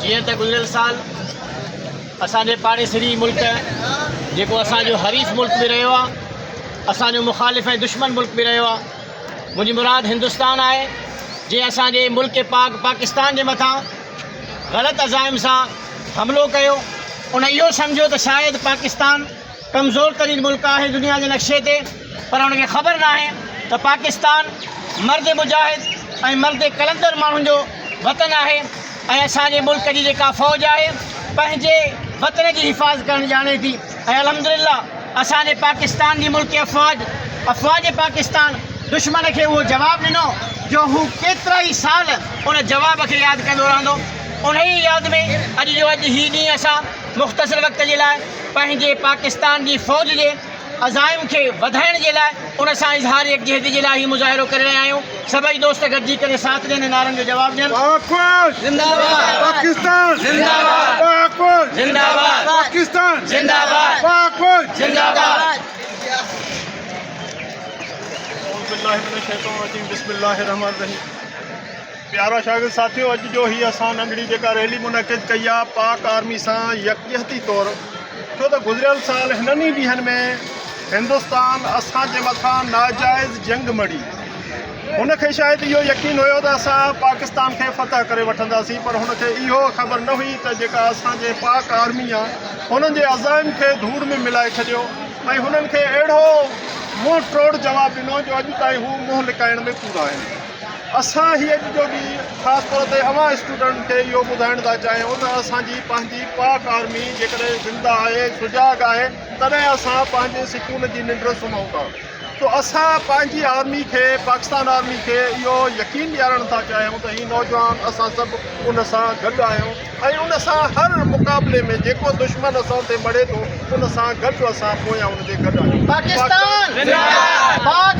जीअं त गुज़िरियल साल असांजे पाड़ेसरी मुल्क जेको असांजो हरीफ़ मुल्क बि रहियो आहे, असांजो मुख़ालिफ़ ऐं दुश्मन मुल्क बि रहियो आहे। मुंहिंजी मुराद हिंदुस्तान आहे। जीअं असांजे मुल्क पाकिस्तान जे मथां ग़लति अज़ाइम सां हमिलो कयो, उन इहो सम्झो त शायदि पाकिस्तान कमज़ोर तरीन मुल्क आहे दुनिया जे नक्शे ते, पर उनखे ख़बर न आहे त पाकिस्तान मर्द मुजाहिद ऐं मर्द कलंदर माण्हुनि जो वतन आहे ऐं असांजे मुल्क जी जेका फ़ौज आहे पंहिंजे वतन जी हिफ़ाज़त करणु ॼाणे थी। ऐं अल्हम्दुलिल्लाह असांजे पाकिस्तान जी मुल्क अफ़वाज पाकिस्तान दुश्मन खे उहो जवाबु ॾिनो जो हू केतिरा ई साल उन जवाब खे यादि कंदो रहंदो। उन ई यादि में अॼु हीउ ॾींहुं असां मुख़्तसिर वक़्त जे लाइ पंहिंजे पाकिस्तान जी फ़ौज जे अज़ाइम खे वधाइण जे लाइ उन सां इज़हार यकजहती जे लाइ ही मुज़ाहिरो करे रहिया आहियूं। सभई दोस्त गॾिजी करे साथ ॾियनि, नारनि जो जवाबु ॾियनि। जिंदाबाद पाकिस्तान, जिंदाबाद जिंदाबाद पाकिस्तान, जिंदाबाद जिंदाबाद। बिस्मिल्लाहिर्रहमानिर्रहीम। प्यारा शागिर्द साथियों, अॼु जो ही असां नंढड़ी जेका रैली मुनक़िद कई आहे पाक आर्मी सां यकजहती तौरु, छो त गुज़िरियल साल हिननि ई ॾींहंनि में हिंदुस्तान असांजे मथां नाजाइज़ जंग मड़ी। हुनखे शायदि इहो यकीन हुयो त असां पाकिस्तान खे फतह करे वठंदासीं, पर हुनखे इहो ख़बर न हुई त जेका असांजे पाक आर्मी आहे हुननि जे अज़ाइम खे धूड़ में मिलाए छॾियो ऐं हुननि खे अहिड़ो मुंहुं टोड़ जवाबु ॾिनो जो अॼु ताईं हू मुंहुं लिकाइण में पूरा आहिनि। असां हीअ अॼु जो ॾींहुं ख़ासि तौर ते अवां स्टूडेंट खे इहो ॿुधाइण था चाहियूं त असांजी पंहिंजी पाक आर्मी जेकॾहिं ज़िंदा आहे, सुजाग आहे, तॾहिं असां पंहिंजे सुकून जी निंड सुम्हूं था। तो असां पंहिंजी आर्मी खे, पाकिस्तान आर्मी खे इहो यकीन ॾियारणु था चाहियूं त हीअ नौजवान असां सभु उन सां गॾु आहियूं ऐं उन सां हर मुक़ाबले में जेको दुश्मन असां ते मरे थो उन सां गॾु असां पोयां उनजे गॾु आहियूं। पाकिस्तान जिंदाबाद, पाक